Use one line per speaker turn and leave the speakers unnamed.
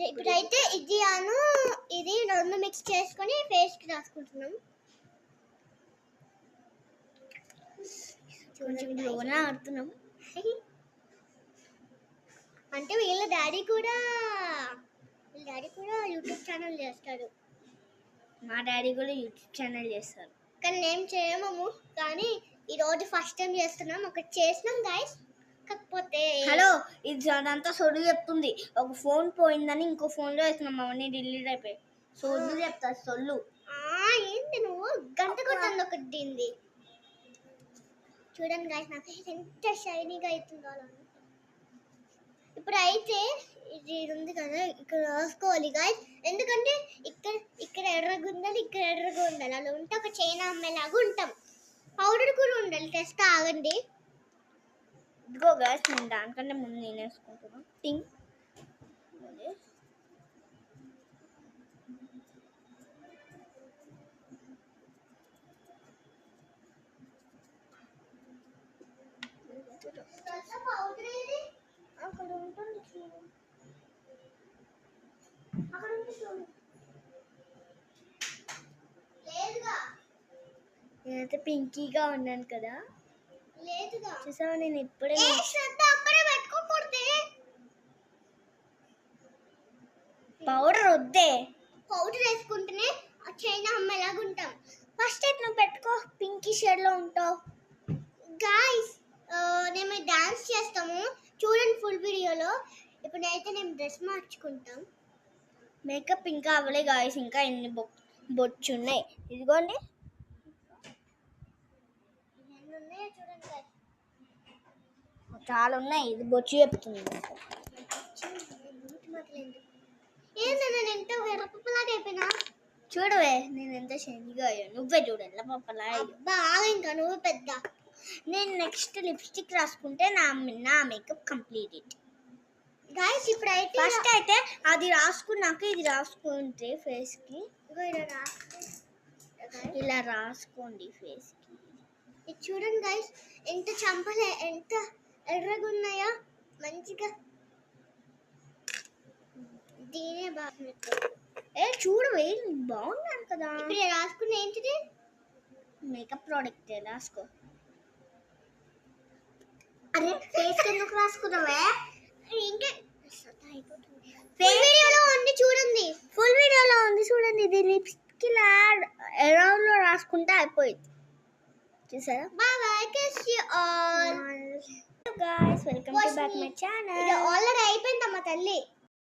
ఇప్పుడైతే ఇది రెండు మిక్స్ చేసుకొని ఫేస్ కి రాసుకుంటున్నాం. కొంచెం గ్లోనా ఆడుతున్నాం. అంటే వీళ్ళ డాడీ కూడా యూట్యూబ్ ఛానల్ చేస్తాడు.
మా డాడీ కూడా యూట్యూబ్ ఛానల్ చేస్తారు.
కానీ మేము చేయము. కానీ ఈరోజు ఫస్ట్ టైం చేస్తున్నాం. ఒకటి చేసినాం గైస్. కాకపోతే
హలో, ఇది అదంతా సొడు చెప్తుంది. ఒక ఫోన్ పోయిందని ఇంకో ఫోన్లో వేస్తున్నాం. అవన్నీ డిలీట్ అయిపోయి సొల్లు చెప్తా. సొల్లు
ఏంటి నువ్వు గంట కొట్టండి ఒకటి దీన్ని. చూడండి గైస్, నా ఫేస్ ఎంత షైనీగా అవుతుందో. ఇప్పుడు అయితే ఇది ఉంది కదా, ఇక్కడ రాసుకోవాలి గైస్. ఎందుకంటే ఇక్కడ ఎర్రగా ఉండాలి, ఇక్కడ ఎర్రగా ఉండాలి. అలా ఉంటే ఒక చైనా అమ్మాయిలాగా ఉంటాం. పౌడర్ కూడా ఉండాలి. టెస్ట్ ఆగండి.
ఇదిగో గైస్, నేను దానికంటే ముందు నేను వేసుకుంటున్నాను. టింగ్
అక్కడ ఉంటుంది చూడు. అక్కడ ఉంది చూడు. లేదుగా.
నేనైతే పింకీగా ఉన్నాను కదా.
లేదుగా.
చూసావా, నేను ఇప్పుడే
అప్పుడే పెట్టుకోకూడదే.
పౌడర్ వద్దే.
పౌడర్ వేసుకుంటేనే చైనా అమ్మాయిలాగా ఉంటాం.
ఫస్ట్ అయితే నువ్వు పెట్టుకో, పింకీ షేడ్లో ఉంటావు.
గాయ్స్, మేము డాన్స్ చేస్తాము చూడండి ఫుల్ వీడియోలో. ఇప్పుడైతే నేను డ్రెస్ మార్చుకుంటాం.
మేకప్ ఇంకా అవ్వలే గాయస్, ఇంకా ఎన్ని బొచ్చు ఉన్నాయి. ఇదిగోండి,
చూడండి guys.
చాలా ఉన్నాయి. ఇది బొచ్చు చెప్తుంది.
ఏంటన్నా నేను ఎంత ఎర్రపప్పలాగా అయిపోయినా.
చూడవే నేను ఎంత షైనీగా అయ్యా. నువ్వే చూడు ఎలా పప్పలా.
ఇంకా నువ్వు పెద్ద.
నేను నెక్స్ట్ లిప్స్టిక్ రాసుకుంటే నా మేకప్ కంప్లీటెడ్.
గాయ్స్, ఇప్పుడైతే
ఫస్ట్ అయితే అది రాసుకున్నాక ఇది రాసుకుంటే ఫేస్కి ఇలా రాసుకోండి ఫేస్కి.
ఇది చూడండి గాయ్స్, ఎంత చంపలే, ఎంత ఎర్రగా ఉన్నాయా మంచిగా. దీనే బాగా
చూడవే బాగున్నాను కదా.
ఇప్పుడు రాసుకున్న ఏంటిది?
మేకప్ ప్రోడక్ట్ రాసుకో.
అరే ఫేస్ ఎందుకు రాసుకున్నావే? ఇంకా
ఫుల్ వీడియోలో ఉంది చూడండి. ఇది లిప్స్కి ఇలా అరౌండ్ లో రాసుకుంటే అయిపోయింది. చూసారా?
Bye, kiss you all.
Guys, welcome to back my channel.
ఇది ఆల్రెడీ అయిపోయిందమ్మా తల్లి.